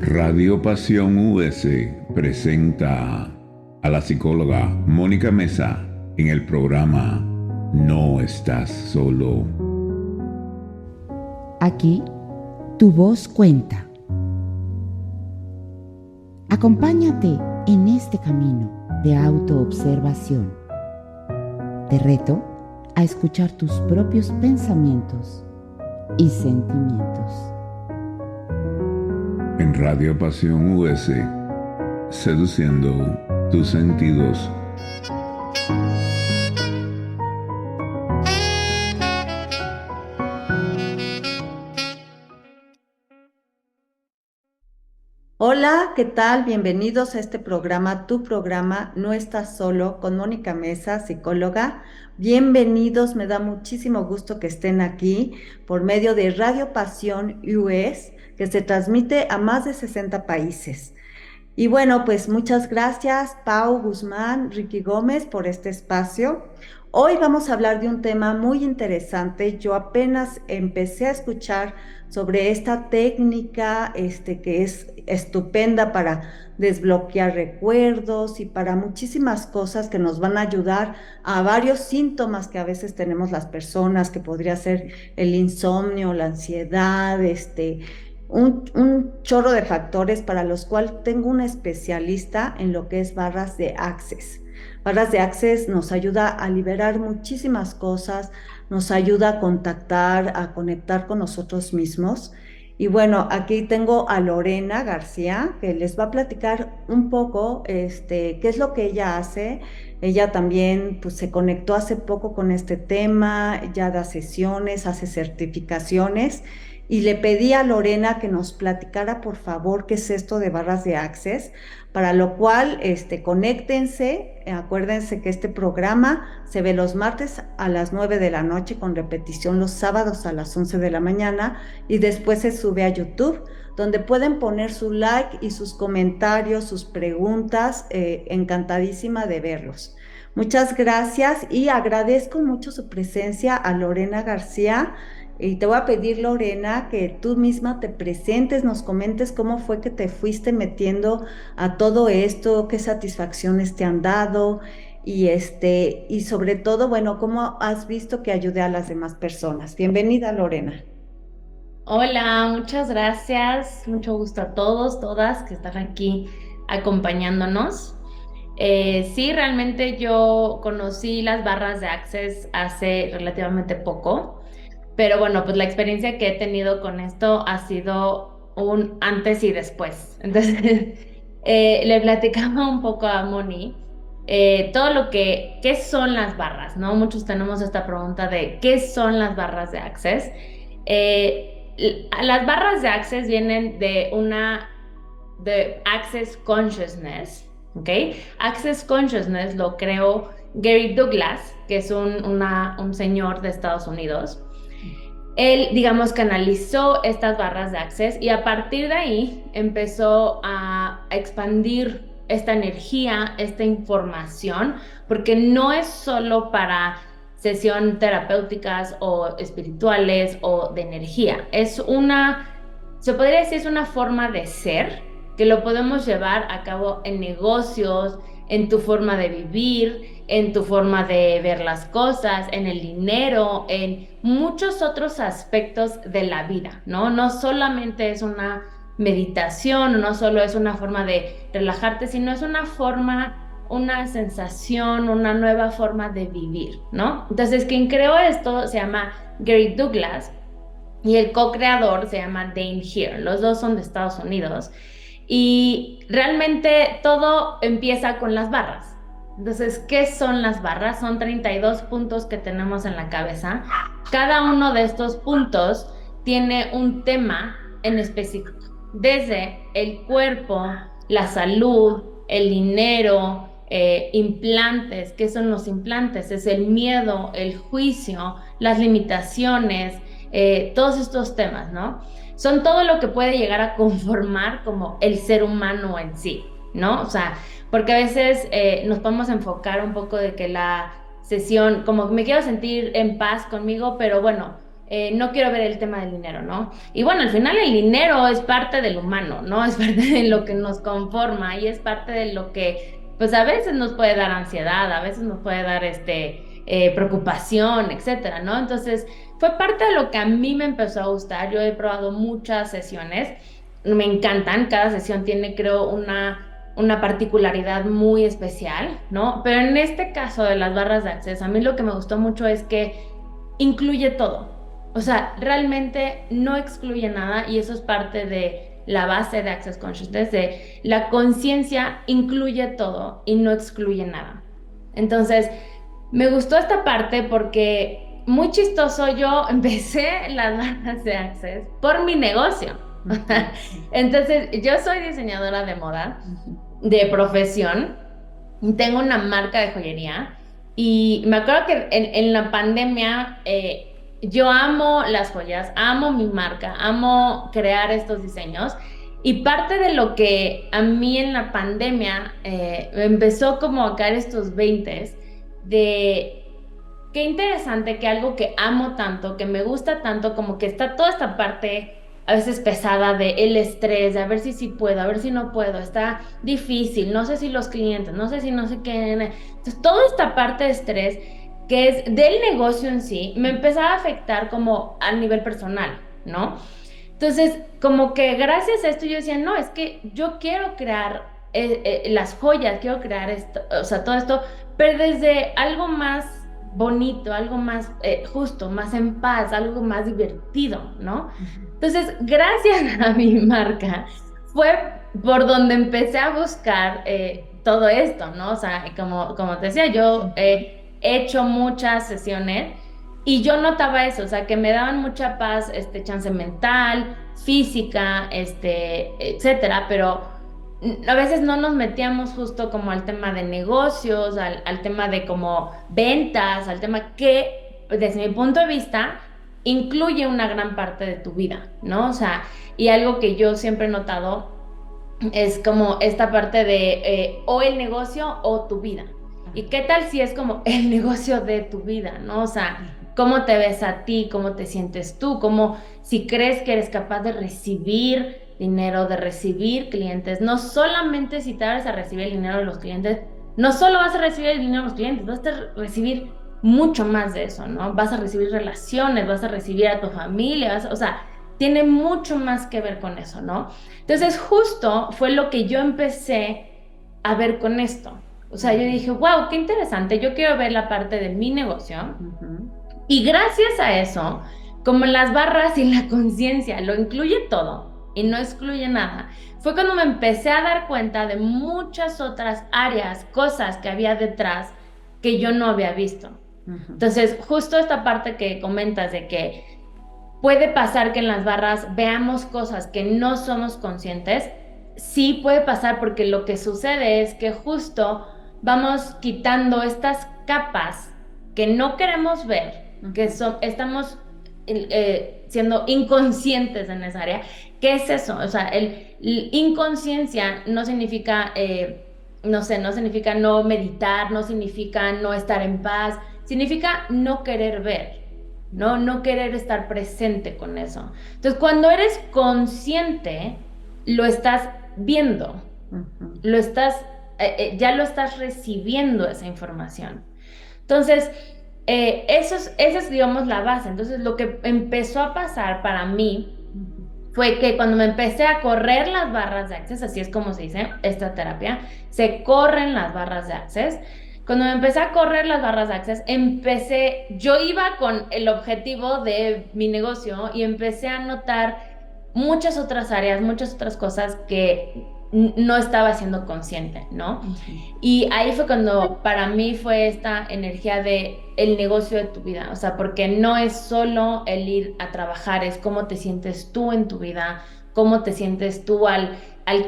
Radio Pasión US presenta a la psicóloga Mónica Mesa en el programa No Estás Solo. Aquí, tu voz cuenta. Acompáñate en este camino de autoobservación. Te reto a escuchar tus propios pensamientos y sentimientos. En Radio Pasión US, seduciendo tus sentidos. Hola, ¿qué tal? Bienvenidos a este programa, tu programa No Estás Solo, con Mónica Mesa, psicóloga. Bienvenidos, me da muchísimo gusto que estén aquí por medio de Radio Pasión US, que se transmite a más de 60 países. Y bueno, pues muchas gracias, Pau Guzmán, Ricky Gómez, por este espacio. Hoy vamos a hablar de un tema muy interesante. Yo apenas empecé a escuchar sobre esta técnica, que es estupenda para desbloquear recuerdos y para muchísimas cosas que nos van a ayudar a varios síntomas que a veces tenemos las personas, que podría ser el insomnio, la ansiedad, un chorro de factores para los cuales tengo una especialista en lo que es barras de Access. Barras de Access nos ayuda a liberar muchísimas cosas, nos ayuda a contactar, a conectar con nosotros mismos. Y bueno, aquí tengo a Lorena García, que les va a platicar un poco, qué es lo que ella hace. Ella también, pues, se conectó hace poco con este tema, ya da sesiones, hace certificaciones. Y le pedí a Lorena que nos platicara, por favor, qué es esto de barras de Access, para lo cual, conéctense. Acuérdense que este programa se ve los martes a las 9 de la noche, con repetición los sábados a las 11 de la mañana, y después se sube a YouTube, donde pueden poner su like y sus comentarios, sus preguntas. Encantadísima de verlos. Muchas gracias y agradezco mucho su presencia a Lorena García. Y te voy a pedir, Lorena, que tú misma te presentes, nos comentes cómo fue que te fuiste metiendo a todo esto, qué satisfacciones te han dado y sobre todo, bueno, cómo has visto que ayude a las demás personas. Bienvenida, Lorena. Hola, muchas gracias. Mucho gusto a todos, todas que están aquí acompañándonos. Sí, realmente yo conocí las barras de Access hace relativamente poco, pero bueno, pues la experiencia que he tenido con esto ha sido un antes y después. Entonces, le platicaba un poco a Moni todo qué son las barras, ¿no? Muchos tenemos esta pregunta de ¿qué son las barras de Access? Las barras de Access vienen de Access Consciousness, ¿ok? Access Consciousness lo creó Gary Douglas, que es un señor de Estados Unidos. Él, digamos, canalizó estas barras de Access y a partir de ahí empezó a expandir esta energía, esta información, porque no es solo para sesión terapéuticas o espirituales o de energía. Se podría decir, es una forma de ser que lo podemos llevar a cabo en negocios, en tu forma de vivir, en tu forma de ver las cosas, en el dinero, en muchos otros aspectos de la vida, ¿no? No solamente es una meditación, no solo es una forma de relajarte, sino es una forma, una sensación, una nueva forma de vivir, ¿no? Entonces, quien creó esto se llama Gary Douglas y el co-creador se llama Dane Heer. Los dos son de Estados Unidos y realmente todo empieza con las barras. Entonces, ¿qué son las barras? Son 32 puntos que tenemos en la cabeza. Cada uno de estos puntos tiene un tema en específico, desde el cuerpo, la salud, el dinero, implantes. ¿Qué son los implantes? Es el miedo, el juicio, las limitaciones, todos estos temas, ¿no? Son todo lo que puede llegar a conformar como el ser humano en sí, ¿no? O sea, porque a veces nos podemos enfocar un poco de que la sesión, como me quiero sentir en paz conmigo, pero bueno, no quiero ver el tema del dinero, ¿no? Y bueno, al final el dinero es parte del humano, ¿no? Es parte de lo que nos conforma y es parte de lo que, pues a veces nos puede dar ansiedad, a veces nos puede dar preocupación, etcétera, ¿no? Entonces, fue parte de lo que a mí me empezó a gustar. Yo he probado muchas sesiones, me encantan, cada sesión tiene, creo, una particularidad muy especial, ¿no? Pero en este caso de las barras de acceso, a mí lo que me gustó mucho es que incluye todo. O sea, realmente no excluye nada y eso es parte de la base de Access Consciousness, de la conciencia incluye todo y no excluye nada. Entonces, me gustó esta parte porque muy chistoso, yo empecé las barras de Access por mi negocio. Entonces, yo soy diseñadora de moda de profesión, tengo una marca de joyería y me acuerdo que en la pandemia yo amo las joyas, amo mi marca, amo crear estos diseños y parte de lo que a mí en la pandemia me empezó como a caer estos veintes de qué interesante que algo que amo tanto, que me gusta tanto, como que está toda esta parte a veces pesada de el estrés, de a ver si sí puedo, a ver si no puedo, está difícil, no sé si los clientes, no sé si no sé qué. Entonces, toda esta parte de estrés que es del negocio en sí, me empezaba a afectar como a nivel personal, ¿no? Entonces, como que gracias a esto yo decía, no, es que yo quiero crear las joyas, quiero crear esto, o sea, todo esto, pero desde algo más bonito, algo más justo, más en paz, algo más divertido, ¿no? Entonces, gracias a mi marca, fue por donde empecé a buscar todo esto, ¿no? O sea, como te decía, yo he hecho muchas sesiones y yo notaba eso, o sea, que me daban mucha paz, chance mental, física, etcétera, pero a veces no nos metíamos justo como al tema de negocios, al tema de como ventas, al tema que, desde mi punto de vista, incluye una gran parte de tu vida, ¿no? O sea, y algo que yo siempre he notado es como esta parte de o el negocio o tu vida. ¿Y qué tal si es como el negocio de tu vida, ¿no? O sea, cómo te ves a ti, cómo te sientes tú, cómo si crees que eres capaz de recibir dinero, de recibir clientes, no solamente si te abres a recibir el dinero de los clientes, no solo vas a recibir el dinero de los clientes, vas a recibir mucho más de eso, ¿no? Vas a recibir relaciones, vas a recibir a tu familia, o sea, tiene mucho más que ver con eso, ¿no? Entonces, justo fue lo que yo empecé a ver con esto. O sea, yo dije, wow, qué interesante, yo quiero ver la parte de mi negocio. Y gracias a eso, como las barras y la conciencia lo incluye todo y no excluye nada, fue cuando me empecé a dar cuenta de muchas otras áreas, cosas que había detrás que yo no había visto. Entonces, justo esta parte que comentas de que puede pasar que en las barras veamos cosas que no somos conscientes, sí puede pasar porque lo que sucede es que justo vamos quitando estas capas que no queremos ver, que estamos siendo inconscientes en esa área. ¿Qué es eso? O sea, el inconsciencia no significa, no sé, no significa no meditar, no significa no estar en paz, significa no querer ver, ¿no? No querer estar presente con eso. Entonces, cuando eres consciente, lo estás viendo, lo estás, ya lo estás recibiendo esa información. Entonces, esa es, digamos, la base. Entonces, lo que empezó a pasar para mí fue que cuando me empecé a correr las barras de Access, así es como se dice esta terapia, se corren las barras de Access. Cuando me empecé a correr las barras de Access, yo iba con el objetivo de mi negocio y empecé a notar muchas otras áreas, muchas otras cosas que no estaba siendo consciente, ¿no? Y ahí fue cuando para mí fue esta energía de el negocio de tu vida, o sea, porque no es solo el ir a trabajar, es cómo te sientes tú en tu vida, cómo te sientes tú al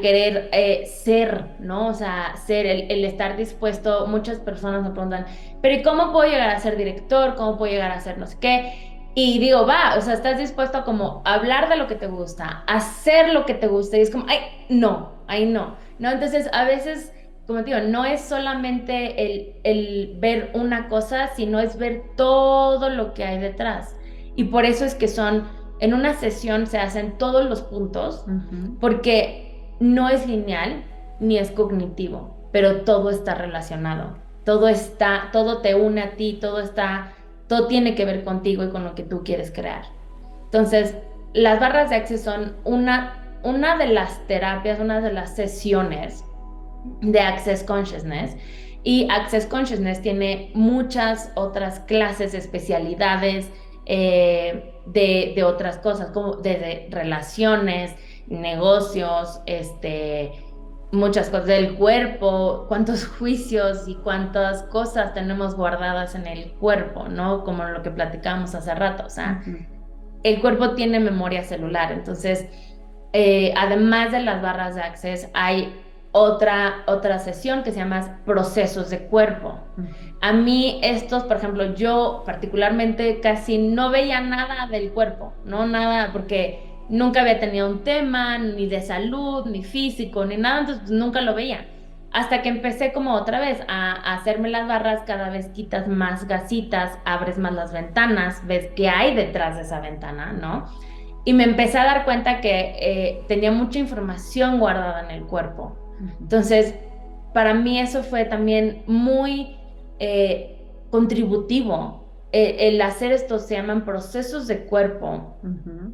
querer ser, ¿no? O sea, ser, el estar dispuesto. Muchas personas me preguntan, pero ¿y cómo puedo llegar a ser director? ¿Cómo puedo llegar a ser no sé qué? Y digo, va, o sea, estás dispuesto a como hablar de lo que te gusta, hacer lo que te gusta, y es como, ay, no, ay, no, ¿no? Entonces, a veces, como te digo, no es solamente el ver una cosa, sino es ver todo lo que hay detrás. Y por eso es que en una sesión se hacen todos los puntos, porque no es lineal ni es cognitivo, pero todo está relacionado. Todo te une a ti, todo tiene que ver contigo y con lo que tú quieres crear. Entonces, las barras de Access son una de las terapias, una de las sesiones de Access Consciousness. Y Access Consciousness tiene muchas otras clases, especialidades de otras cosas, como desde relaciones, negocios, muchas cosas del cuerpo, cuántos juicios y cuántas cosas tenemos guardadas en el cuerpo, ¿no? Como lo que platicábamos hace rato, o sea, el cuerpo tiene memoria celular, entonces, además de las barras de Access, hay otra sesión que se llama procesos de cuerpo. A mí por ejemplo, yo particularmente casi no veía nada del cuerpo, no nada, porque nunca había tenido un tema ni de salud, ni físico, ni nada, entonces pues, nunca lo veía. Hasta que empecé como otra vez a hacerme las barras, cada vez quitas más gasitas, abres más las ventanas, ves qué hay detrás de esa ventana, ¿no? Y me empecé a dar cuenta que tenía mucha información guardada en el cuerpo. Entonces, para mí eso fue también muy contributivo. El hacer esto se llaman procesos de cuerpo,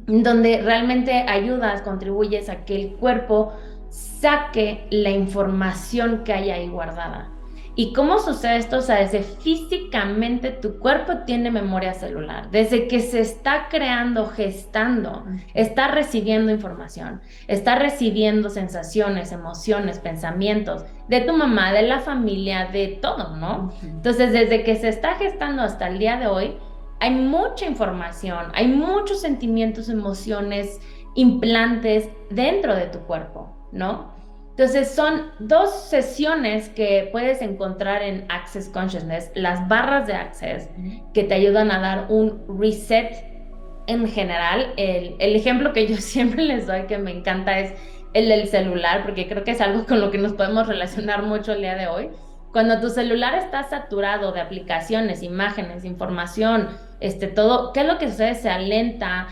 donde realmente ayudas, contribuyes a que el cuerpo saque la información que hay ahí guardada. ¿Y cómo sucede esto? O sea, desde físicamente tu cuerpo tiene memoria celular, desde que se está creando, gestando, está recibiendo información, está recibiendo sensaciones, emociones, pensamientos de tu mamá, de la familia, de todo, ¿no? Entonces, desde que se está gestando hasta el día de hoy, hay mucha información, hay muchos sentimientos, emociones, implantes dentro de tu cuerpo, ¿no? Entonces son 2 sesiones que puedes encontrar en Access Consciousness, las barras de Access, que te ayudan a dar un reset en general. El ejemplo que yo siempre les doy, que me encanta, es el del celular, porque creo que es algo con lo que nos podemos relacionar mucho el día de hoy. Cuando tu celular está saturado de aplicaciones, imágenes, información, todo, ¿qué es lo que sucede? Se alenta,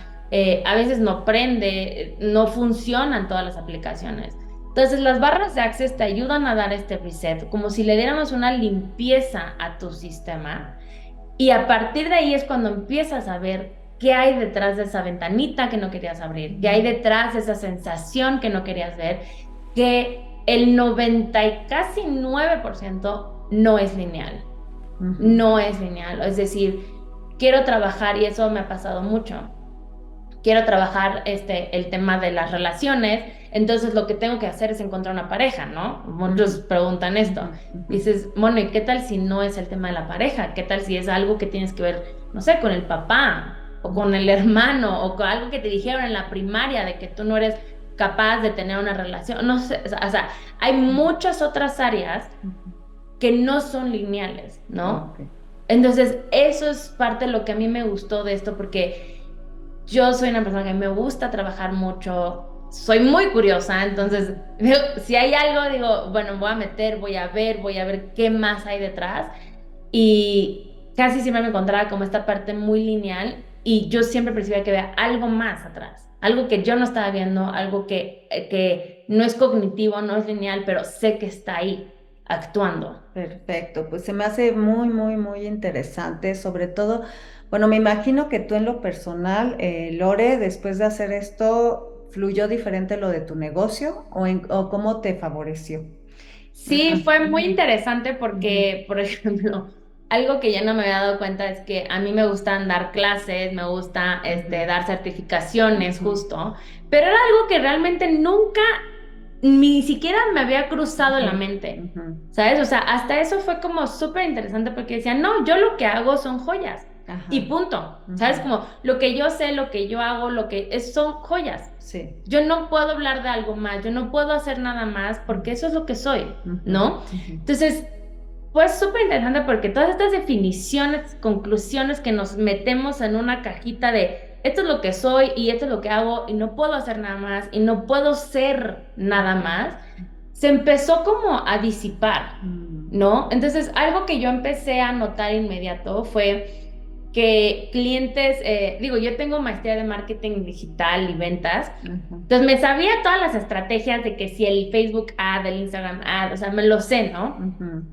a veces no prende, no funcionan todas las aplicaciones. Entonces las barras de Access te ayudan a dar este reset, como si le diéramos una limpieza a tu sistema, y a partir de ahí es cuando empiezas a ver qué hay detrás de esa ventanita que no querías abrir, qué hay detrás de esa sensación que no querías ver, que el 90 y casi 9% no es lineal, no es lineal, es decir, quiero trabajar, y eso me ha pasado mucho, quiero trabajar el tema de las relaciones, entonces lo que tengo que hacer es encontrar una pareja, ¿no? Muchos preguntan esto. Dices, bueno, ¿y qué tal si no es el tema de la pareja? ¿Qué tal si es algo que tienes que ver, no sé, con el papá, o con el hermano, o con algo que te dijeron en la primaria de que tú no eres capaz de tener una relación? No sé, o sea, hay muchas otras áreas que no son lineales, ¿no? Entonces, eso es parte de lo que a mí me gustó de esto, porque yo soy una persona que me gusta trabajar mucho, soy muy curiosa, entonces si hay algo, digo, bueno, voy a ver qué más hay detrás, y casi siempre me encontraba como esta parte muy lineal, y yo siempre percibía que había algo más atrás, algo que yo no estaba viendo, algo que no es cognitivo, no es lineal, pero sé que está ahí, actuando. Perfecto, pues se me hace muy, muy, muy interesante, sobre todo, bueno, me imagino que tú en lo personal, Lore, después de hacer esto, ¿fluyó diferente lo de tu negocio o cómo te favoreció? Sí, fue muy interesante porque, por ejemplo, algo que ya no me había dado cuenta es que a mí me gustan dar clases, me gusta dar certificaciones justo, pero era algo que realmente nunca, ni siquiera me había cruzado en la mente, ¿sabes? O sea, hasta eso fue como súper interesante, porque decía, no, yo lo que hago son joyas. Y punto, ¿sabes? Como lo que yo sé, lo que yo hago, son joyas. Sí. Yo no puedo hablar de algo más, yo no puedo hacer nada más, porque eso es lo que soy, ¿no? Entonces, pues súper interesante, porque todas estas definiciones, conclusiones que nos metemos en una cajita de esto es lo que soy y esto es lo que hago y no puedo hacer nada más y no puedo ser nada más, se empezó como a disipar, ¿no? Entonces, algo que yo empecé a notar inmediato fue que clientes, digo, yo tengo maestría de marketing digital y ventas, Ujú. entonces me sabía todas las estrategias de que si el Facebook ad, el Instagram ad, o sea, me lo sé, ¿no? Ujú.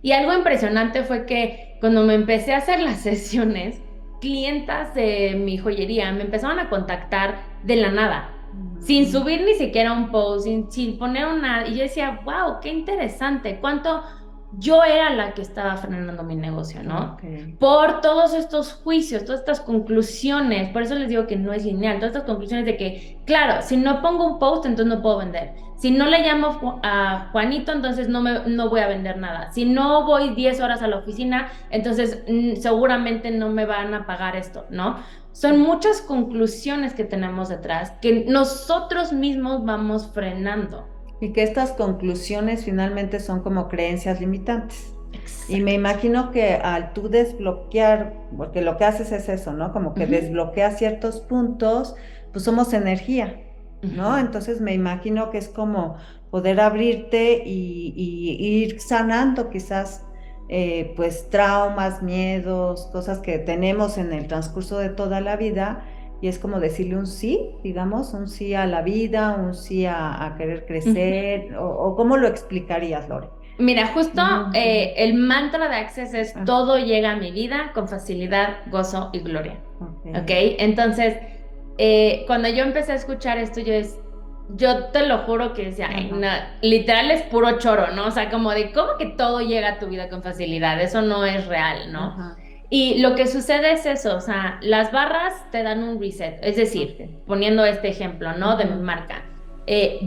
Y algo impresionante fue que cuando me empecé a hacer las sesiones, clientas de mi joyería me empezaron a contactar de la nada, sin subir ni siquiera un post, sin poner una... Y yo decía, wow, qué interesante, cuánto yo era la que estaba frenando mi negocio, ¿no? Ok. Por todos estos juicios, todas estas conclusiones, por eso les digo que no es lineal, todas estas conclusiones de que, claro, si no pongo un post, entonces no puedo vender. Si no le llamo a Juanito, entonces no voy a vender nada. Si no voy 10 horas a la oficina, entonces seguramente no me van a pagar esto, ¿no? Son muchas conclusiones que tenemos detrás que nosotros mismos vamos frenando. Y que estas conclusiones finalmente son como creencias limitantes. Y me Exacto. imagino que al tú desbloquear, porque lo que haces es eso, ¿no? Como que Ujú, desbloqueas ciertos puntos, pues somos energía, ¿no? ujú. Entonces me imagino que es como poder abrirte y ir sanando quizás pues traumas, miedos, cosas que tenemos en el transcurso de toda la vida. Y es como decirle un sí, digamos, un sí a la vida, un sí a querer crecer, o ¿cómo lo explicarías, Lore? Mira, justo Ujú, ujú. el mantra de Access es Ah, todo llega a mi vida con facilidad, gozo y gloria. ok. ¿Ok? Entonces, cuando yo empecé a escuchar esto, yo te lo juro que decía, "Ay, Ajá. no", literal es puro choro, ¿no? O sea, como de, ¿cómo que todo llega a tu vida con facilidad? Eso no es real, ¿no? Ajá. Y lo que sucede es eso, o sea, las barras te dan un reset, es decir, Ok. poniendo este ejemplo, ¿no? De mi Ujú, marca.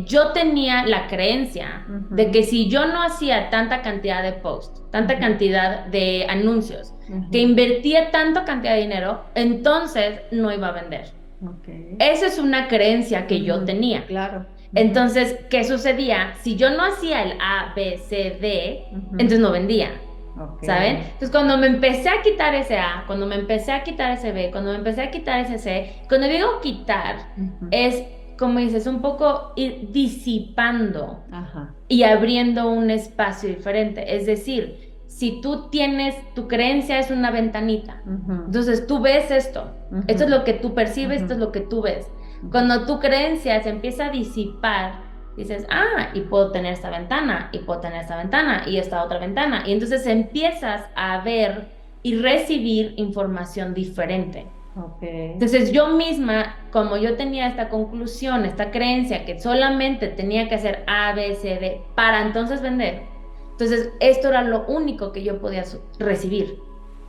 Yo tenía la creencia de ujú, que si yo no hacía tanta cantidad de posts, tanta ujú, cantidad de anuncios, que ujú. invertía tanta cantidad de dinero, entonces no iba a vender. Ok. Esa es una creencia que yo Ujú, tenía. claro. Ujú, Entonces, ¿qué sucedía? Si yo no hacía el A, B, C, D, ujú. entonces no vendía. Ok. ¿Saben? Entonces, cuando me empecé a quitar ese A, cuando me empecé a quitar ese B, cuando me empecé a quitar ese C, cuando digo quitar, Ujú. es, como dices, un poco ir disipando Ajá. y abriendo un espacio diferente. Es decir, si tú tienes, tu creencia es una ventanita, Ujú, entonces tú ves esto, esto es ujú, lo que tú percibes, esto es ujú, lo que tú ves. ujú. Cuando tu creencia se empieza a disipar, dices, ah, y puedo tener esta ventana, y puedo tener esta ventana, y esta otra ventana, y entonces empiezas a ver y recibir información diferente. Ok. Entonces yo misma, como yo tenía esta conclusión, esta creencia que solamente tenía que hacer A, B, C, D para entonces vender, entonces esto era lo único que yo podía recibir.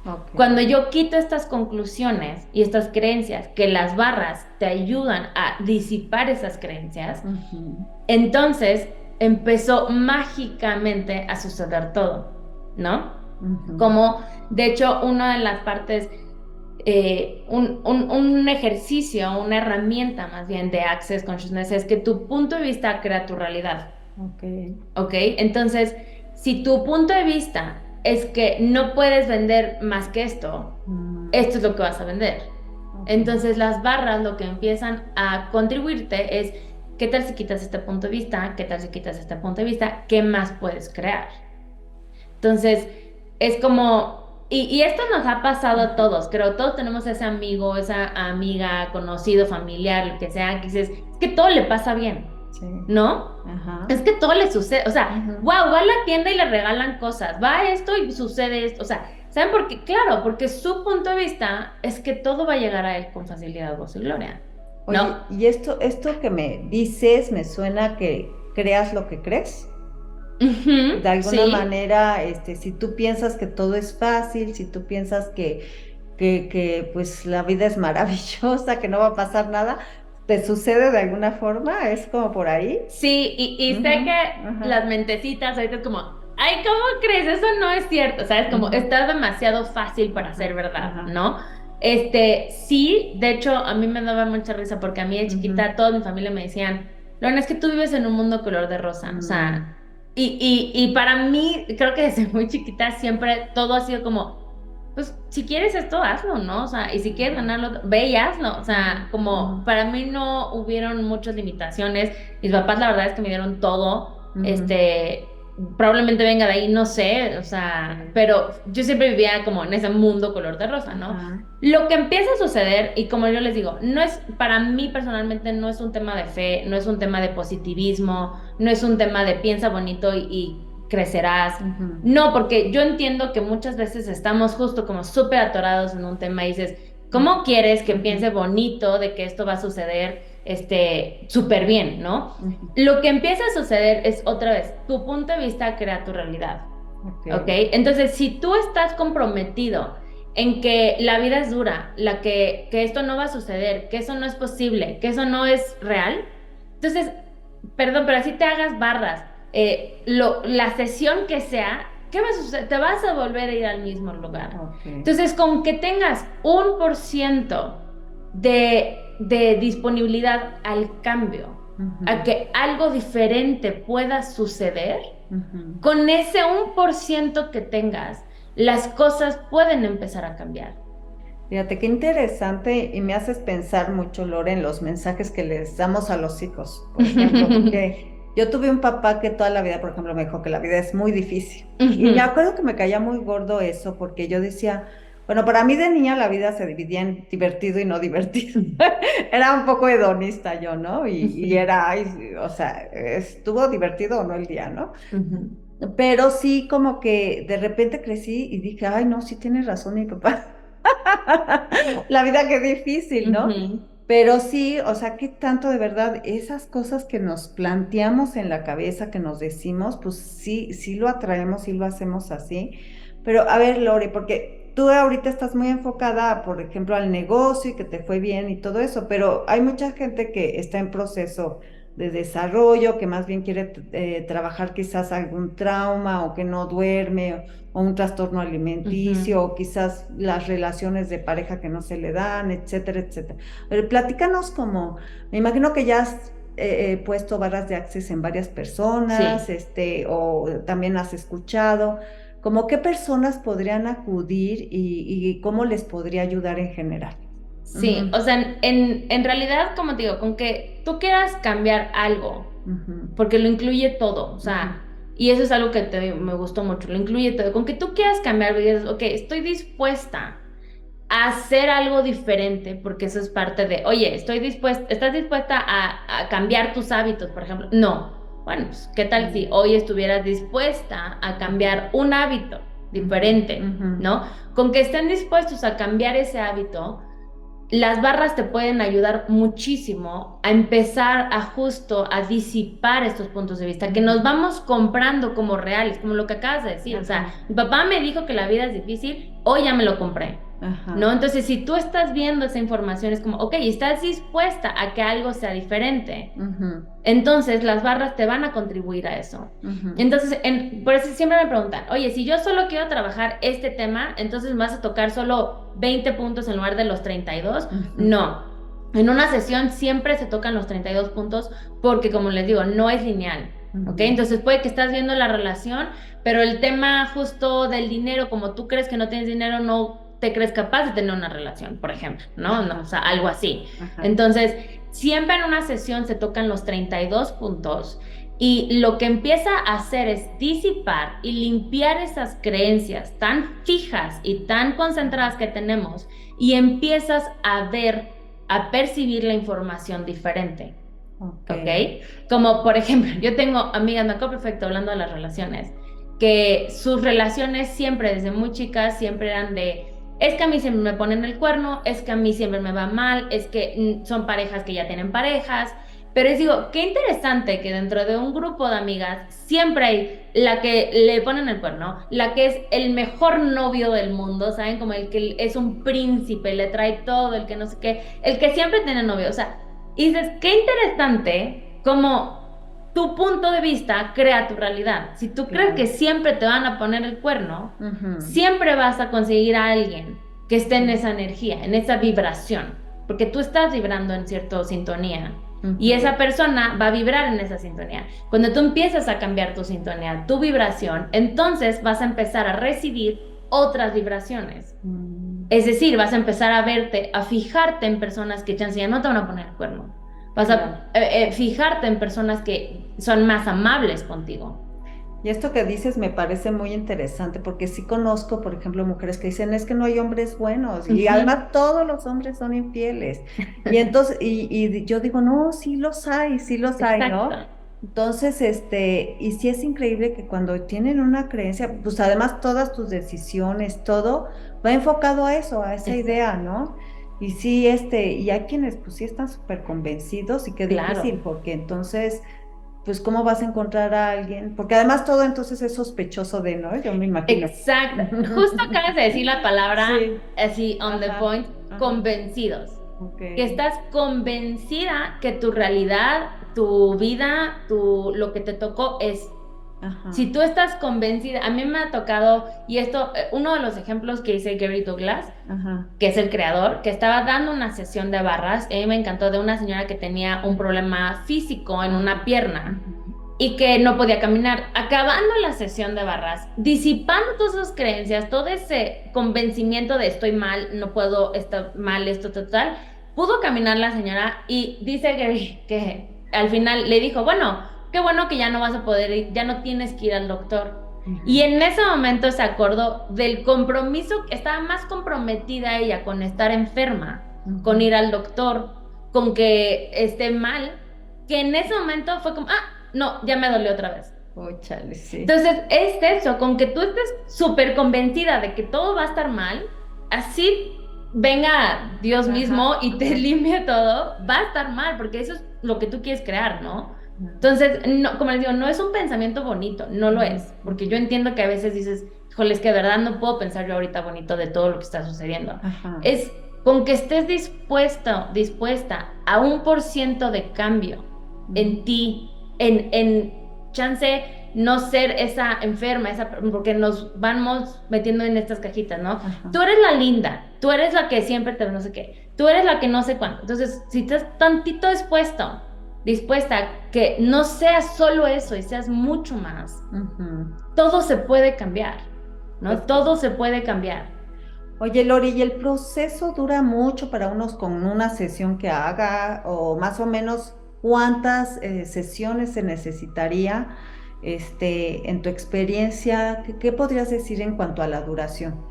Ok. Cuando yo quito estas conclusiones y estas creencias, que las barras te ayudan a disipar esas creencias, Ujú, entonces empezó mágicamente a suceder todo, ¿no? ujú. Como, de hecho, una de las partes un ejercicio, una herramienta más bien de Access Consciousness es que tu punto de vista crea tu realidad, Ok. ¿ok? Entonces, si tu punto de vista es que no puedes vender más que Mm, esto es lo que vas a vender. ok. Entonces, las barras lo que empiezan a contribuirte es, ¿qué tal si quitas este punto de vista? ¿Qué tal si quitas este punto de vista? ¿Qué más puedes crear? Entonces, es como, y esto nos ha pasado a Ujú. todos, creo, todos tenemos ese amigo, esa amiga, conocido, familiar, lo que sea, que dices, es que todo le pasa bien, Sí. ¿no? Ajá. Es que todo le sucede, o sea, Ujú. wow, va a la tienda y le regalan cosas, va a esto y sucede esto, o sea, ¿saben por qué? Claro, porque su punto de vista es que todo va a llegar a él con facilidad, gozo y gloria, Oye, ¿no? y esto que me dices me suena que creas lo que crees. Ujú, De alguna sí. manera, si tú piensas que todo es fácil, si tú piensas que pues la vida es maravillosa, que no va a pasar nada, ¿te sucede de alguna forma? ¿Es como por ahí? Sí, y sé Ujú, que ajá, las mentecitas ahorita es como, ay, ¿cómo crees? Eso no es cierto, ¿sabes? Como ujú, está demasiado fácil para ajá, ser verdad, ajá, ¿no? Sí, de hecho, a mí me daba mucha risa porque a mí de ujú, chiquita toda mi familia me decían, Lorena, es que tú vives en un mundo color de rosa, o mm, sea, y para mí, creo que desde muy chiquita siempre todo ha sido como, pues si quieres esto, hazlo, ¿no? O sea, y si quieres ujú, ganarlo, ve y hazlo. O ujú, sea, como ujú, para mí no hubieron muchas limitaciones. Mis papás, la verdad es que me dieron todo. ujú. probablemente venga de ahí, no sé, o sea, pero yo siempre vivía como en ese mundo color de rosa, ¿no? Ajá. Lo que empieza a suceder, y como yo les digo, no es, para mí personalmente no es un tema de fe, no es un tema de positivismo, no es un tema de piensa bonito y crecerás. Ujú. No, porque yo entiendo que muchas veces estamos justo como súper atorados en un tema y dices, ¿cómo quieres que piense bonito de que esto va a suceder súper bien, ¿no? Ujú. Lo que empieza a suceder es otra vez, tu punto de vista crea tu realidad, Ok. ¿ok? Entonces, si tú estás comprometido en que la vida es dura, que esto no va a suceder, que eso no es posible, que eso no es real, entonces, perdón, pero así te hagas barras, la sesión que sea, ¿qué va a suceder? Te vas a volver a ir al mismo lugar. Ok. Entonces, con que tengas 1% de disponibilidad al cambio, Ujú. a que algo diferente pueda suceder, Ujú. con ese 1% que tengas, las cosas pueden empezar a cambiar. Fíjate qué interesante y me haces pensar mucho, Lore, en los mensajes que les damos a los hijos. Por ejemplo, porque yo tuve un papá que toda la vida, por ejemplo, me dijo que la vida es muy difícil. Y me acuerdo que me caía muy gordo eso porque yo decía, bueno, para mí de niña la vida se dividía en divertido y no divertido. Era un poco hedonista yo, ¿no? Y era, ay, sí, o sea, estuvo divertido o no el día, ¿no? Pero sí como que de repente crecí y dije, ay, no, sí tienes razón mi papá. La vida qué difícil, ¿no? Pero sí, o sea, qué tanto de verdad esas cosas que nos planteamos en la cabeza, que nos decimos, pues sí, sí lo atraemos, sí lo hacemos así. Pero a ver, Lore, porque tú ahorita estás muy enfocada, por ejemplo, al negocio y que te fue bien y todo eso, pero hay mucha gente que está en proceso de desarrollo, que más bien quiere trabajar quizás algún trauma o que no duerme o un trastorno alimenticio, o quizás las relaciones de pareja que no se le dan, etcétera, etcétera. Pero platícanos como, me imagino que ya has puesto barras de access en varias personas, Sí. o también has escuchado, como qué personas podrían acudir y cómo les podría ayudar en general. Sí, Ujú. o sea, en realidad, como te digo, con que tú quieras cambiar algo, Ujú. porque lo incluye todo, o Ujú. sea, y eso es algo que me gustó mucho, lo incluye todo, con que tú quieras cambiar, y dices, ok, estoy dispuesta a hacer algo diferente, porque eso es parte de, oye, ¿estás dispuesta a cambiar tus hábitos, por ejemplo? No. Bueno, pues, ¿qué tal si hoy estuvieras dispuesta a cambiar un hábito Ujú. diferente, Ujú. ¿no? Con que estén dispuestos a cambiar ese hábito, las barras te pueden ayudar muchísimo a empezar a justo a disipar estos puntos de vista que nos Ujú. vamos comprando como reales, como lo que acabas de decir. O sea, Ajá. mi papá me dijo que la vida es difícil, hoy ya me lo compré. ¿No? Ajá. Entonces, si tú estás viendo esa información, es como, ok, estás dispuesta a que algo sea diferente. Ujú. Entonces, las barras te van a contribuir a eso. Ujú. Entonces, por eso siempre me preguntan, oye, si yo solo quiero trabajar este tema, entonces me vas a tocar solo 20 puntos en lugar de los 32. Ujú. No. En una sesión siempre se tocan los 32 puntos porque, como les digo, no es lineal. ¿Ok? Ujú. Entonces puede que estás viendo la relación, pero el tema justo del dinero, como tú crees que no tienes dinero, no te crees capaz de tener una relación, por ejemplo, ¿no? No, o sea, algo así. Ajá. Entonces, siempre en una sesión se tocan los 32 puntos y lo que empieza a hacer es disipar y limpiar esas creencias tan fijas y tan concentradas que tenemos y empiezas a ver, a percibir la información diferente. Ok. ¿Ok? Como por ejemplo, yo tengo amigas, me acuerdo perfecto hablando de las relaciones, que sus relaciones siempre, desde muy chicas, siempre eran de, es que a mí siempre me ponen el cuerno, es que a mí siempre me va mal, es que son parejas que ya tienen parejas, pero les digo, qué interesante que dentro de un grupo de amigas siempre hay la que le ponen el cuerno, la que es el mejor novio del mundo, ¿saben? Como el que es un príncipe, le trae todo, el que no sé qué, el que siempre tiene novio, o sea, y dices, qué interesante como tu punto de vista crea tu realidad. Si tú crees Claro. que siempre te van a poner el cuerno, Ujú. siempre vas a conseguir a alguien que esté en esa energía, en esa vibración, porque tú estás vibrando en cierta sintonía. Y Ujú. esa persona va a vibrar en esa sintonía. Cuando tú empiezas a cambiar tu sintonía, tu vibración, entonces vas a empezar a recibir otras vibraciones. Es decir, vas a empezar a verte, a fijarte en personas que chance ya no te van a poner el cuerno. Vas Claro. a fijarte en personas que son más amables contigo. Y esto que dices me parece muy interesante porque sí conozco, por ejemplo, mujeres que dicen es que no hay hombres buenos y Ujú. además todos los hombres son infieles. Y entonces, y yo digo, no, sí los hay, ¿no? Exacto. Entonces, y sí es increíble que cuando tienen una creencia, pues además todas tus decisiones, todo va enfocado a eso, a esa idea, Exacto. ¿no? Y sí, y hay quienes pues sí están súper convencidos y qué difícil, Claro. porque entonces pues cómo vas a encontrar a alguien, porque además todo entonces es sospechoso de, ¿no? Yo me imagino. Exacto. Justo acabas de decir la palabra Sí, así on the ajá, point, ajá, convencidos. ok, Que estás convencida que tu realidad, tu vida, lo que te tocó es. ajá, Si tú estás convencida, a mí me ha tocado, y esto, uno de los ejemplos que hice Gary Douglas, ajá, que es el creador, que estaba dando una sesión de barras, y a mí me encantó de una señora que tenía un problema físico en una ajá, pierna ujú, y que no podía caminar. Acabando la sesión de barras, disipando todas esas creencias, todo ese convencimiento de estoy mal, no puedo, está mal esto, total, pudo caminar la señora y dice Gary que al final le dijo, bueno, qué bueno que ya no vas a poder ir, ya no tienes que ir al doctor. Y ujú, en ese momento se acordó del compromiso, estaba más comprometida ella con estar enferma, con ujú. ir al doctor, con que esté mal, que en ese momento fue como, no, ya me dolió otra vez. Oh, chale, sí. Entonces, es eso, con que tú estés súper convencida de que todo va a estar mal, así venga Dios mismo Ajá, y te ajá, limpie todo, va a estar mal, porque eso es lo que tú quieres crear, ¿no? ajá, Entonces, no, como les digo, no es un pensamiento bonito, no lo ujú, es, porque yo ujú, entiendo que a veces dices, híjole, es que de verdad no puedo pensar yo ahorita bonito de todo lo que está sucediendo. ajá, Es con que estés dispuesta a 1% de cambio en ujú, ti, en chance no ser esa enferma, porque nos vamos metiendo en estas cajitas, ¿no? ajá, Tú eres la linda, tú eres la que siempre te no sé qué, tú eres la que no sé cuánto. Entonces, si estás tantito dispuesta a que no seas solo eso y seas mucho más, ujú. todo se puede cambiar, Pues ¿no? sí. Todo se puede cambiar. Oye, Lori, ¿y el proceso dura mucho para unos con una sesión que haga o más o menos cuántas sesiones se necesitaría, en tu experiencia? ¿Qué podrías decir en cuanto a la duración?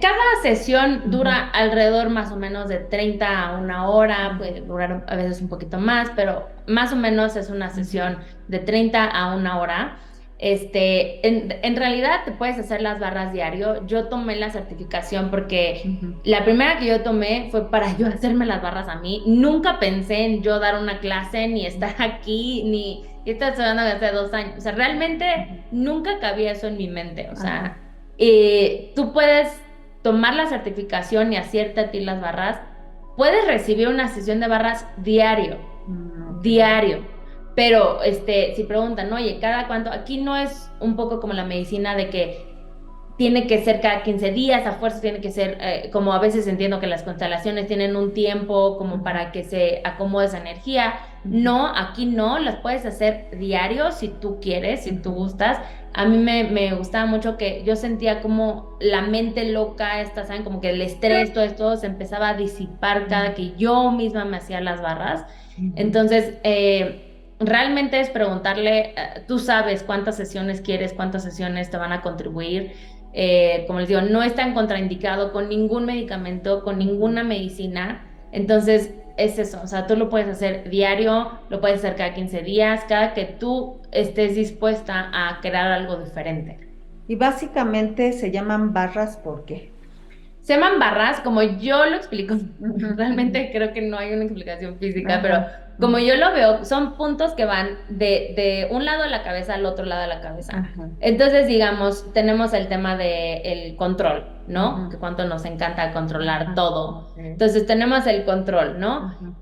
Cada sesión Ujú, dura alrededor más o menos de 30 a una hora, ujú, puede durar a veces un poquito más, pero más o menos es una ujú, sesión de 30 a una hora. En realidad te puedes hacer las barras diario. Yo tomé la certificación porque ujú, la primera que yo tomé fue para yo hacerme las barras a mí. Nunca pensé en yo dar una clase, ni estar aquí, ni y estoy estudiando desde hace 2 años. O sea, realmente ujú. nunca cabía eso en mi mente. O Ajá. sea, tú puedes tomar la certificación y hacerte a ti las barras, puedes recibir una sesión de barras diario, Ok. diario. Pero si preguntan, oye, ¿cada cuánto? Aquí no es un poco como la medicina de que tiene que ser cada 15 días, a fuerza tiene que ser, como a veces entiendo que las constelaciones tienen un tiempo como Ujú, para que se acomode esa energía. ujú, No, aquí no, las puedes hacer diario si tú quieres, si tú ujú, gustas. A mí me gustaba mucho que yo sentía como la mente loca, ¿saben? Como que el estrés, todo esto se empezaba a disipar cada que yo misma me hacía las barras. ujú, Entonces, realmente es preguntarle, tú sabes cuántas sesiones quieres, cuántas sesiones te van a contribuir. Como les digo, no está contraindicado con ningún medicamento, con ujú. ninguna medicina. Entonces, es eso, o sea, tú lo puedes hacer diario, lo puedes hacer cada 15 días, cada que tú estés dispuesta a crear algo diferente. Y básicamente se llaman barras, ¿por qué? Se llaman barras, como yo lo explico. Ujú, ujú. Realmente creo que no hay una explicación física, pero Ajá, como ujú, yo lo veo, son puntos que van de un lado de la cabeza al otro lado de la cabeza. ajá, Entonces, digamos, tenemos el tema del control, ¿no? Que ujú, cuánto nos encanta controlar ajá, todo. ok, Entonces, tenemos el control, ¿no? ajá,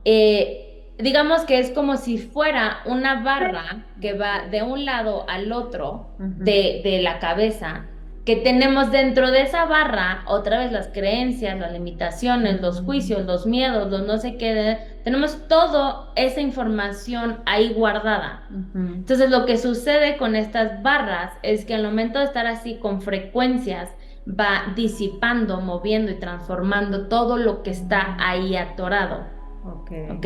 Digamos que es como si fuera una barra que ok, va de un lado al otro ujú, de la cabeza, que tenemos dentro de esa barra otra vez las creencias, las limitaciones, los ujú, juicios, los miedos, los no sé qué, tenemos toda esa información ahí guardada. ujú, Entonces, lo que sucede con estas barras es que al momento de estar así con frecuencias, va disipando, moviendo y transformando todo lo que está ujú, ahí atorado. ok, ¿Ok?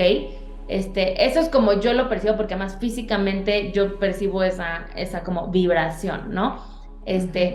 Eso es como yo lo percibo, porque además físicamente yo percibo esa como vibración, ¿no?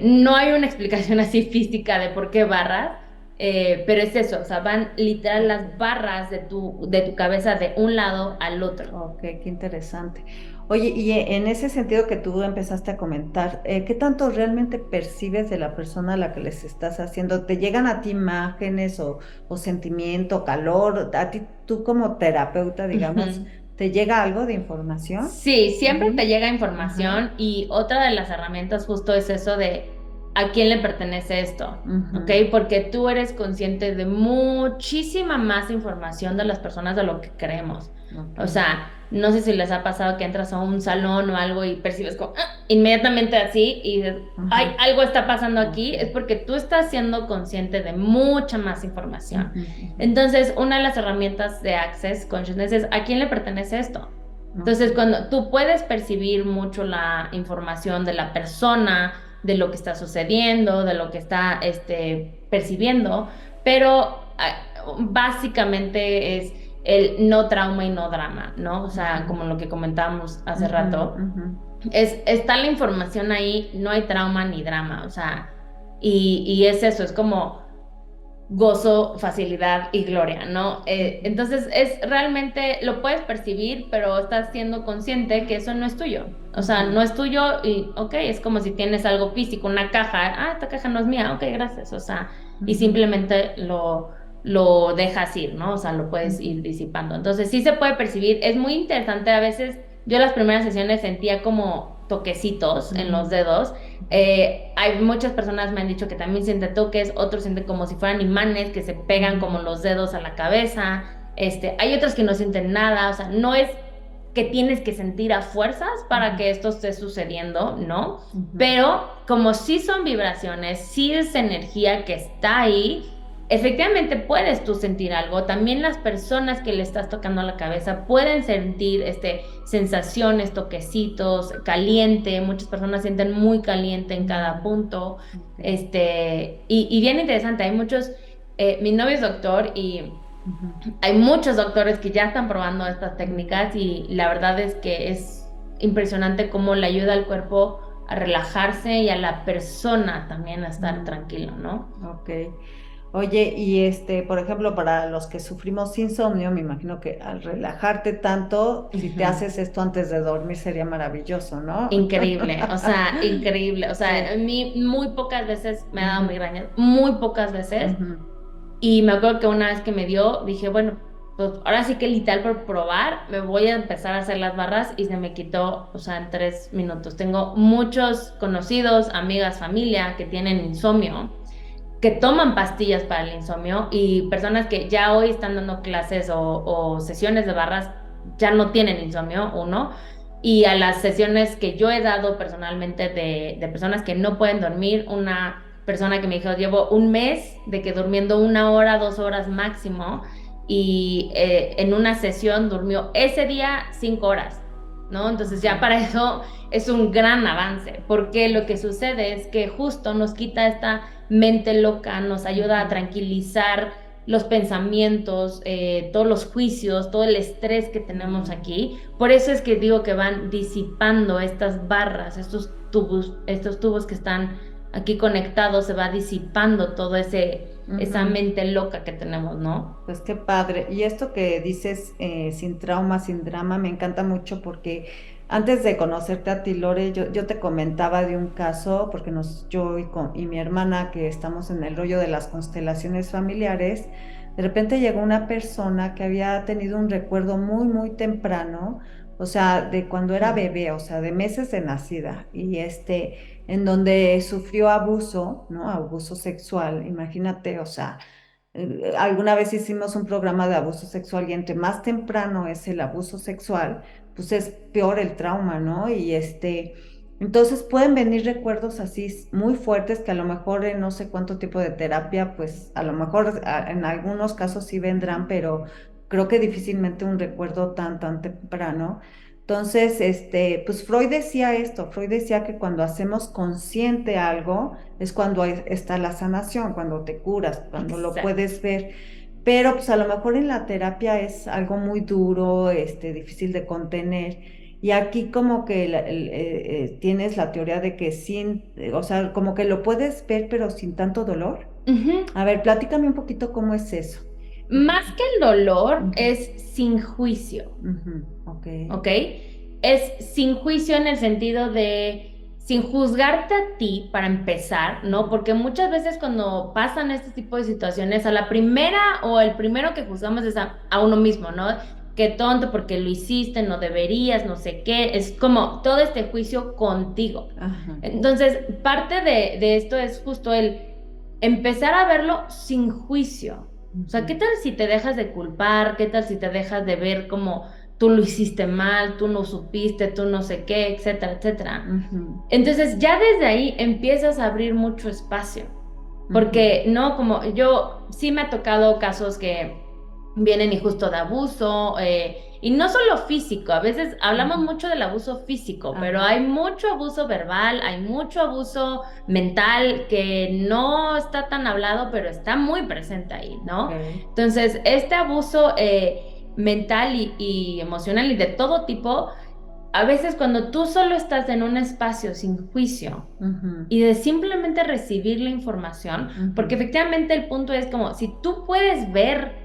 No hay una explicación así física de por qué barras, pero es eso, o sea, van literal las barras de tu cabeza de un lado al otro. Ok, qué interesante. Oye, y en ese sentido que tú empezaste a comentar, ¿qué tanto realmente percibes de la persona a la que les estás haciendo? ¿Te llegan a ti imágenes o sentimiento, calor? A ti, tú como terapeuta, digamos, Ujú. ¿te llega algo de información? Sí, siempre Ujú. te llega Ajá. información y otra de las herramientas justo es eso de a quién le pertenece esto, ¿ok? Ujú. Porque tú eres consciente de muchísima más información de las personas de lo que creemos. Ok. O sea, no sé si les ha pasado que entras a un salón o algo y percibes como inmediatamente así y dices, ay, Ajá. algo está pasando aquí, es Ok. porque tú estás siendo consciente de mucha más información. Ujú, ujú. Entonces, una de las herramientas de Access Consciousness es a quién le pertenece esto. Entonces, Ok. cuando tú puedes percibir mucho la información de la persona, de lo que está sucediendo, de lo que está percibiendo, pero básicamente es el no trauma y no drama, ¿no? O sea, Ujú, como lo que comentábamos hace ujú, rato, ujú. está la información ahí, no hay trauma ni drama, o sea, y es eso, es como gozo, facilidad y gloria, ¿no? Ujú. Entonces es realmente, lo puedes percibir, pero estás siendo consciente que eso no es tuyo. O sea, Ujú. no es tuyo y, ok, es como si tienes algo físico, una caja, esta caja no es mía, ok, gracias. O sea, y Ujú. simplemente lo dejas ir, ¿no? O sea, lo puedes Ujú. ir disipando. Entonces sí se puede percibir, es muy interesante. A veces yo las primeras sesiones sentía como toquecitos en los Ujú. dedos. Hay muchas personas me han dicho que también sienten toques, otros sienten como si fueran imanes que se pegan Ujú. como los dedos a la cabeza. Hay otros que no sienten nada, o sea, no es que tienes que sentir a fuerzas para Ujú. que esto esté sucediendo, ¿no? Ujú. Pero como sí son vibraciones, sí es energía que está ahí, efectivamente puedes tú sentir algo. También las personas que le estás tocando a la cabeza pueden sentir sensaciones, toquecitos, caliente. Muchas personas sienten muy caliente en cada Mm. punto. Ok. Y bien interesante, hay muchos, mi novio es doctor y Ujú. hay muchos doctores que ya están probando estas Mm. técnicas y la verdad es que es impresionante cómo le ayuda al cuerpo a relajarse y a la persona también a estar Mm. tranquilo, ¿no? Ok. Oye, y por ejemplo, para los que sufrimos insomnio, me imagino que al relajarte tanto, si te Ujú. haces esto antes de dormir sería maravilloso, ¿no? Increíble, o sea, increíble. O sea, a Sí. mí muy pocas veces me ha dado Ujú. migrañas, muy pocas veces. Ujú. Y me acuerdo que una vez que me dio, dije, bueno, pues ahora sí que literal por probar, me voy a empezar a hacer las barras y se me quitó, o sea, en 3 minutos. Tengo muchos conocidos, amigas, familia que tienen insomnio, que toman pastillas para el insomnio y personas que ya hoy están dando clases o sesiones de barras ya no tienen insomnio, uno. Y a las sesiones que yo he dado personalmente de personas que no pueden dormir, una persona que me dijo, llevo un mes de que durmiendo 1 hora, 2 horas máximo, y en una sesión durmió ese día 5 horas, ¿no? Entonces ya Ujú. para eso es un gran avance, porque lo que sucede es que justo nos quita esta mente loca, nos ayuda a Ujú. tranquilizar los pensamientos, todos los juicios, todo el estrés que tenemos Ujú. aquí. Por eso es que digo que van disipando estas barras, estos tubos que están aquí conectados, se va disipando todo esa Ujú. mente loca que tenemos, ¿no? Pues qué padre. Y esto que dices, sin trauma, sin drama, me encanta mucho porque antes de conocerte a ti, Lore, yo te comentaba de un caso, porque yo y mi hermana, que estamos en el rollo de las constelaciones familiares, de repente llegó una persona que había tenido un recuerdo muy, muy temprano, o sea, de cuando era Ujú. bebé, o sea, de meses de nacida, y en donde sufrió abuso, ¿no? Abuso sexual, imagínate, o sea alguna vez hicimos un programa de abuso sexual y entre más temprano es el abuso sexual, pues es peor el trauma, ¿no? Entonces pueden venir recuerdos así muy fuertes que a lo mejor en no sé cuánto tipo de terapia, pues a lo mejor en algunos casos sí vendrán, pero creo que difícilmente un recuerdo tan temprano. Entonces, pues Freud decía esto, Freud decía que cuando hacemos consciente algo, es cuando está la sanación, cuando te curas, cuando lo Exacto. puedes ver. pero pues a lo mejor en la terapia es algo muy duro, difícil de contener. Y aquí como que tienes la teoría de que o sea, como que lo puedes ver, pero sin tanto dolor. Ujú. A ver, platícame un poquito cómo es eso. Más que el dolor, Ujú. es sin juicio, Ok. ¿ok? Es sin juicio en el sentido de sin juzgarte a ti para empezar, ¿no? Porque muchas veces cuando pasan este tipo de situaciones, a la primera o el primero que juzgamos es a uno mismo, ¿no? Qué tonto porque lo hiciste, no deberías, no sé qué. Es como todo este juicio contigo. Ajá. Entonces, parte de esto es justo el empezar a verlo sin juicio. O sea, ¿qué tal si te dejas de culpar? ¿Qué tal si te dejas de ver como tú lo hiciste mal, tú no supiste, tú no sé qué, etcétera, etcétera? Ujú. Entonces ya desde ahí empiezas a abrir mucho espacio, porque no, como yo sí me ha tocado casos que vienen y justo de abuso, y no solo físico, a veces hablamos Ujú. mucho del abuso físico, pero Ajá. hay mucho abuso verbal, hay mucho abuso mental que no está tan hablado, pero está muy presente ahí, ¿no? Ok. Entonces, este abuso mental y emocional y de todo tipo, a veces cuando tú solo estás en un espacio sin juicio Ujú. y de simplemente recibir la información, porque Ujú. efectivamente el punto es como, si tú puedes ver,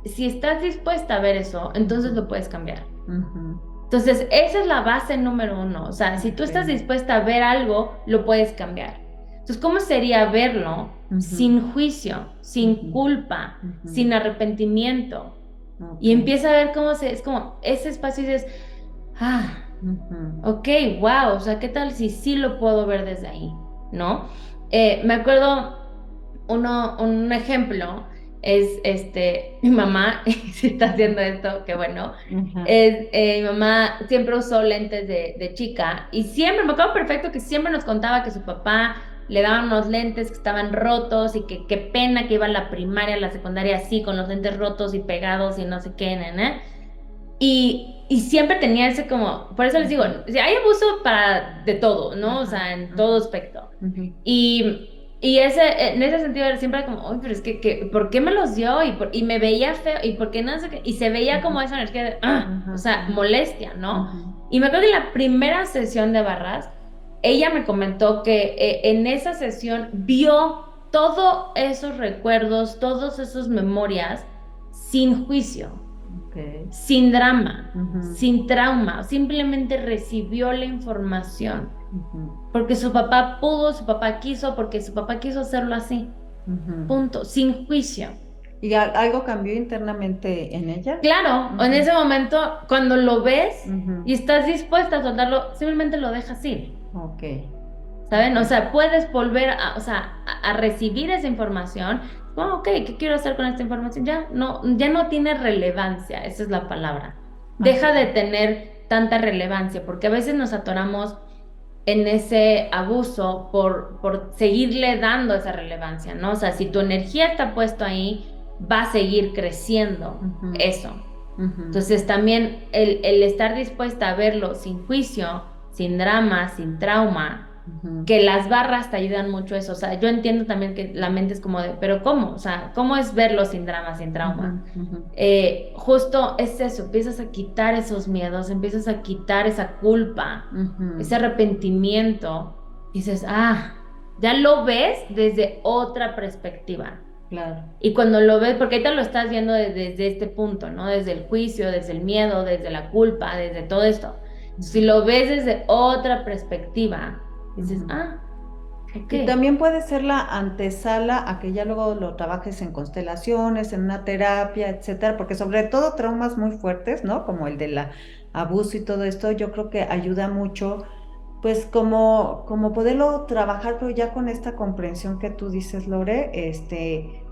si estás dispuesta a ver eso, entonces lo puedes cambiar. Ujú. Entonces, esa es la base número uno. O sea, si tú estás Ok. dispuesta a ver algo, lo puedes cambiar. Entonces, ¿cómo sería verlo Ujú. sin juicio, sin Ujú. culpa, Ujú. sin arrepentimiento? Ok. Y empieza a ver cómo es como ese espacio y dices, ah, Ujú. ok, wow, o sea, ¿qué tal si sí lo puedo ver desde ahí? ¿No? Me acuerdo un ejemplo es mi mamá, si está haciendo esto, qué bueno, Ajá. mi mamá siempre usó lentes de chica y siempre, me acuerdo perfecto que siempre nos contaba que su papá le daban unos lentes que estaban rotos y que qué pena que iba a la primaria, a la secundaria así, con los lentes rotos y pegados y no sé qué, ¿no? Y siempre tenía ese como, por eso les digo, Ujú. hay abuso para de todo, ¿no? O Ajá. sea, en todo Ajá. aspecto. Ujú. Y en ese sentido era siempre como, uy, pero es que, ¿por qué me los dio? Y me veía feo, y por qué no sé qué, y se veía como Ujú. esa energía de, "Ah", Ajá. o sea, Ajá. molestia, ¿no? Ujú. Y me acuerdo que en la primera sesión de barras, ella me comentó que en esa sesión vio todos esos recuerdos, todas esas memorias sin juicio, Ok. sin drama, Ujú. sin trauma, simplemente recibió la información, Ujú. porque su papá pudo, su papá quiso, porque su papá quiso hacerlo así, Ujú. punto, sin juicio. ¿Y algo cambió internamente en ella? Claro, en Ujú. ese momento, cuando lo ves Ujú. y estás dispuesta a soltarlo, simplemente lo dejas ir, Ok. ¿saben? O Ok. sea, puedes volver a, o sea, a recibir esa información. Bueno, ok, ¿qué quiero hacer con esta información? Ya no tiene relevancia, esa es la palabra. Deja de Ajá. tener tanta relevancia, porque a veces nos atoramos en ese abuso por seguirle dando esa relevancia, ¿no? O sea, si tu energía está puesto ahí, va a seguir creciendo Ujú. eso. Ujú. Entonces también el estar dispuesta a verlo sin juicio, sin drama, sin trauma, Ujú. que las barras te ayudan mucho a eso. O sea, yo entiendo también que la mente es como de, pero ¿cómo? O sea, ¿cómo es verlo sin drama, sin Ujú. trauma? Ujú. Justo es eso, empiezas a quitar esos miedos, empiezas a quitar esa culpa, ese Ujú. arrepentimiento, y dices, ah, ya lo ves desde otra perspectiva. Claro. Y cuando lo ves, porque ahorita lo estás viendo desde este punto, ¿no? Desde el juicio, desde el miedo, desde la culpa, desde todo esto. Si Ujú. lo ves desde otra perspectiva, dices, Ujú. ah, ok. Y también puede ser la antesala a que ya luego lo trabajes en constelaciones, en una terapia, etcétera, porque sobre todo traumas muy fuertes, ¿no? Como el del abuso y todo esto, yo creo que ayuda mucho, pues como poderlo trabajar, pero ya con esta comprensión que tú dices, Lore,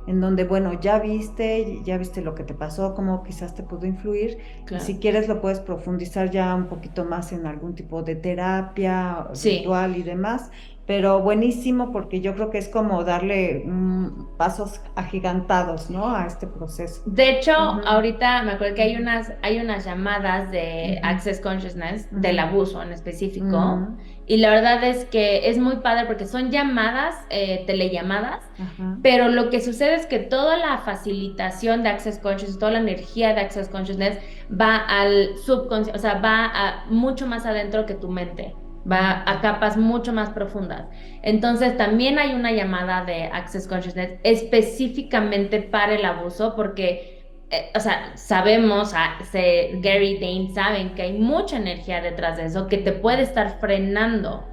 en donde, bueno, ya viste lo que te pasó, cómo quizás te pudo influir, y Claro. si quieres lo puedes profundizar ya un poquito más en algún tipo de terapia Sí. virtual y demás, pero buenísimo porque yo creo que es como darle pasos agigantados, ¿no? A este proceso. De hecho, Ujú. ahorita me acuerdo que hay unas llamadas de Ujú. Access Consciousness, Ujú. del abuso en específico, Ujú. y la verdad es que es muy padre porque son llamadas, telellamadas, Ajá. pero lo que sucede es que toda la facilitación de Access Consciousness, toda la energía de Access Consciousness va al subconsciente, o sea, va a mucho más adentro que tu mente, va a capas mucho más profundas. Entonces, también hay una llamada de Access Consciousness específicamente para el abuso, porque, o sea, sabemos, Gary Dane saben que hay mucha energía detrás de eso que te puede estar frenando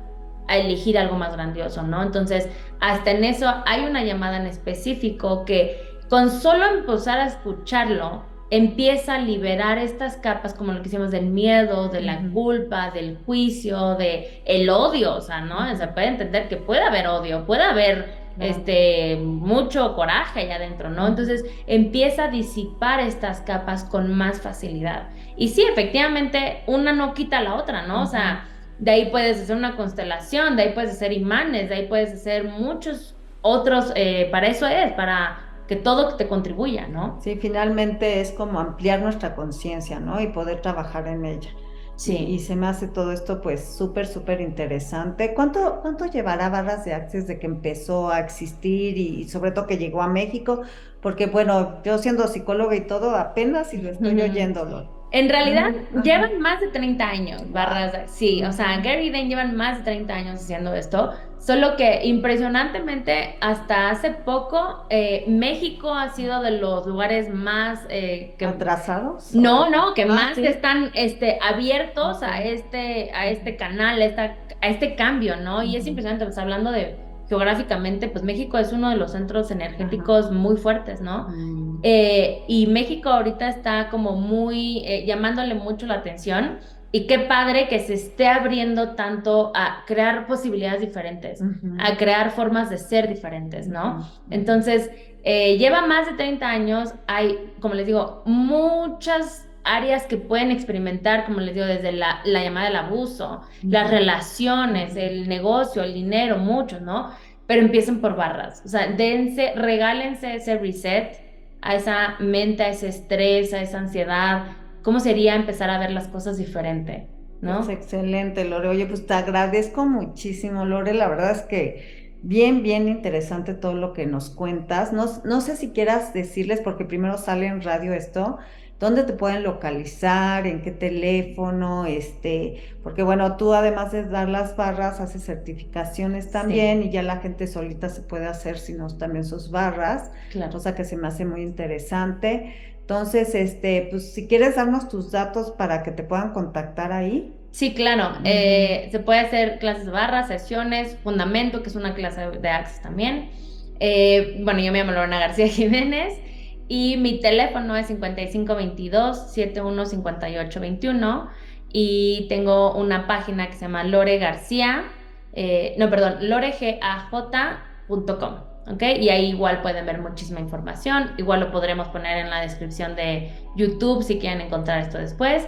a elegir algo más grandioso, ¿no? Entonces, hasta en eso hay una llamada en específico que con solo empezar a escucharlo, empieza a liberar estas capas como lo que hicimos del miedo, de la Ujú. culpa, del juicio, de el odio, o sea, ¿no? O sea, puede entender que puede haber odio, puede haber Claro. mucho coraje allá adentro, ¿no? Entonces empieza a disipar estas capas con más facilidad. Y sí, efectivamente, una no quita la otra, ¿no? O sea, de ahí puedes hacer una constelación, de ahí puedes hacer imanes, de ahí puedes hacer muchos otros, para eso es, para que todo te contribuya, ¿no? Sí, finalmente es como ampliar nuestra conciencia, ¿no? Y poder trabajar en ella. Y Sí. se me hace todo esto pues súper, súper interesante. Cuánto llevará Barras de Access de que empezó a existir y sobre todo que llegó a México? Porque bueno, yo siendo psicóloga y todo, apenas si lo estoy oyéndolo. En realidad Ajá. llevan más de 30 años, Wow. sí, o sea, Gary y Dan llevan más de 30 años haciendo esto, solo que impresionantemente hasta hace poco México ha sido de los lugares más ¿Atrasados? no, que más Sí. están abiertos Ok. a este canal, a este cambio, ¿no? Y es Ujú. impresionante, pues hablando de geográficamente, pues México es uno de los centros Ajá. energéticos muy fuertes, ¿no? Mm. Y México ahorita está como muy llamándole mucho la atención y qué padre que se esté abriendo tanto a crear posibilidades diferentes, Ujú. a crear formas de ser diferentes, ¿no? Ujú. Ujú. Entonces, lleva más de 30 años, hay, como les digo, muchas áreas que pueden experimentar, como les digo, desde la llamada del abuso, las Ujú. relaciones, Ujú. el negocio, el dinero, muchos, ¿no? Pero empiecen por barras, o sea, regálense ese reset a esa mente, a ese estrés, a esa ansiedad. ¿Cómo sería empezar a ver las cosas diferente, Es no? excelente, Lore. Oye, pues te agradezco muchísimo, Lore. La verdad es que bien, bien interesante todo lo que nos cuentas. No, no sé si quieras decirles, porque primero sale en radio esto, dónde te pueden localizar, en qué teléfono, porque bueno, tú además de dar las barras, haces certificaciones Sí, también y ya la gente solita se puede hacer, sino también sus barras, claro. cosa que se me hace muy interesante. Entonces, pues si quieres darnos tus datos para que te puedan contactar ahí. Sí, claro. Ujú. Se puede hacer clases de barra, sesiones, fundamento, que es una clase de Access también. Bueno, yo me llamo Lorena García Jiménez y mi teléfono es 5522-715821 y tengo una página que se llama Lore García, no, perdón, loregaj.com. ¿Ok? Y ahí igual pueden ver muchísima información. Igual lo podremos poner en la descripción de YouTube si quieren encontrar esto después.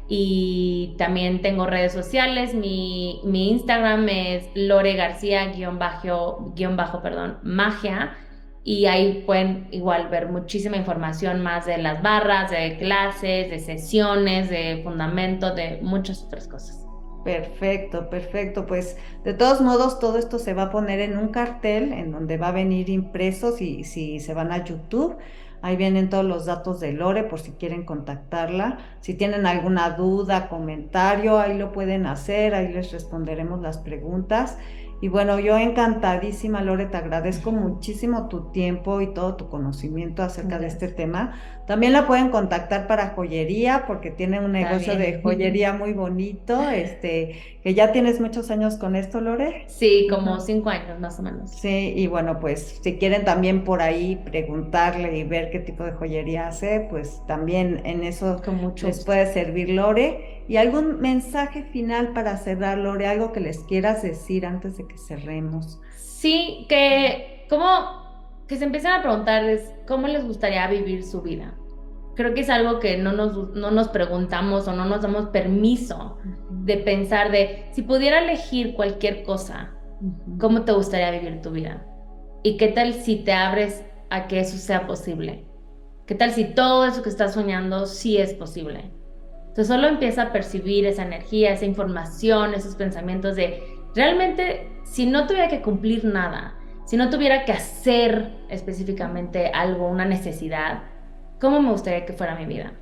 Y también tengo redes sociales. Mi Instagram es Lore García perdón, magia. Y ahí pueden igual ver muchísima información más de las barras, de clases, de sesiones, de fundamento, de muchas otras cosas. Perfecto, perfecto. Pues de todos modos, todo esto se va a poner en un cartel en donde va a venir impreso si se van a YouTube. Ahí vienen todos los datos de Lore por si quieren contactarla. Si tienen alguna duda, comentario, ahí lo pueden hacer, ahí les responderemos las preguntas. Y bueno, yo encantadísima, Lore, te agradezco muchísimo tu tiempo y todo tu conocimiento acerca de este Gracias. tema. También la pueden contactar para joyería porque tiene un Está negocio de bien. joyería muy bonito, que ya tienes muchos años con esto, Lore. Sí, como Ujú. 5 años más o menos. Sí, y bueno, pues si quieren también por ahí preguntarle y ver qué tipo de joyería hace, pues también en eso Con mucho les gusto. puede servir, Lore. ¿Y algún mensaje final para cerrar, Lore? Algo que les quieras decir antes de que cerremos. Sí, que se empiecen a preguntar cómo les gustaría vivir su vida. Creo que es algo que no nos preguntamos o no nos damos permiso Ujú. de pensar de si pudiera elegir cualquier cosa, ¿Cómo te gustaría vivir tu vida? ¿Y qué tal si te abres a que eso sea posible? ¿Qué tal si todo eso que estás soñando sí es posible? Entonces solo empieza a percibir esa energía, esa información, esos pensamientos de realmente si no tuviera que cumplir nada, si no tuviera que hacer específicamente algo, una necesidad, ¿cómo me gustaría que fuera mi vida?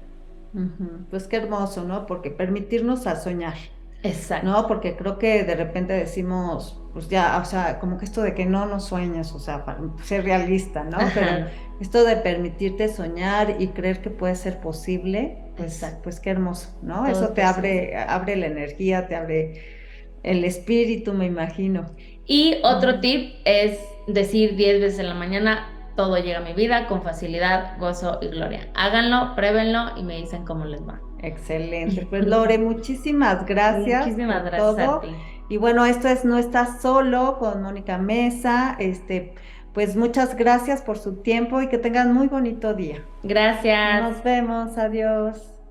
Pues qué hermoso, ¿no? Porque permitirnos a soñar, Exacto. ¿no? Porque creo que de repente decimos, pues ya, o sea, como que esto de que no sueñes, o sea, para ser realista, ¿no? Pero Ajá. esto de permitirte soñar y creer que puede ser posible, pues, Exacto. pues qué hermoso, ¿no? Todo Eso es te posible. abre la energía, te abre el espíritu, me imagino. Y otro tip es decir 10 veces en la mañana, todo llega a mi vida con facilidad, gozo y gloria. Háganlo, pruébenlo y me dicen cómo les va. Excelente. Pues Lore, muchísimas gracias Muchísimas por gracias a todo. ti. Y bueno, esto es No Estás Solo con Mónica Mesa. Pues muchas gracias por su tiempo y que tengan muy bonito día. Gracias. Nos vemos, adiós.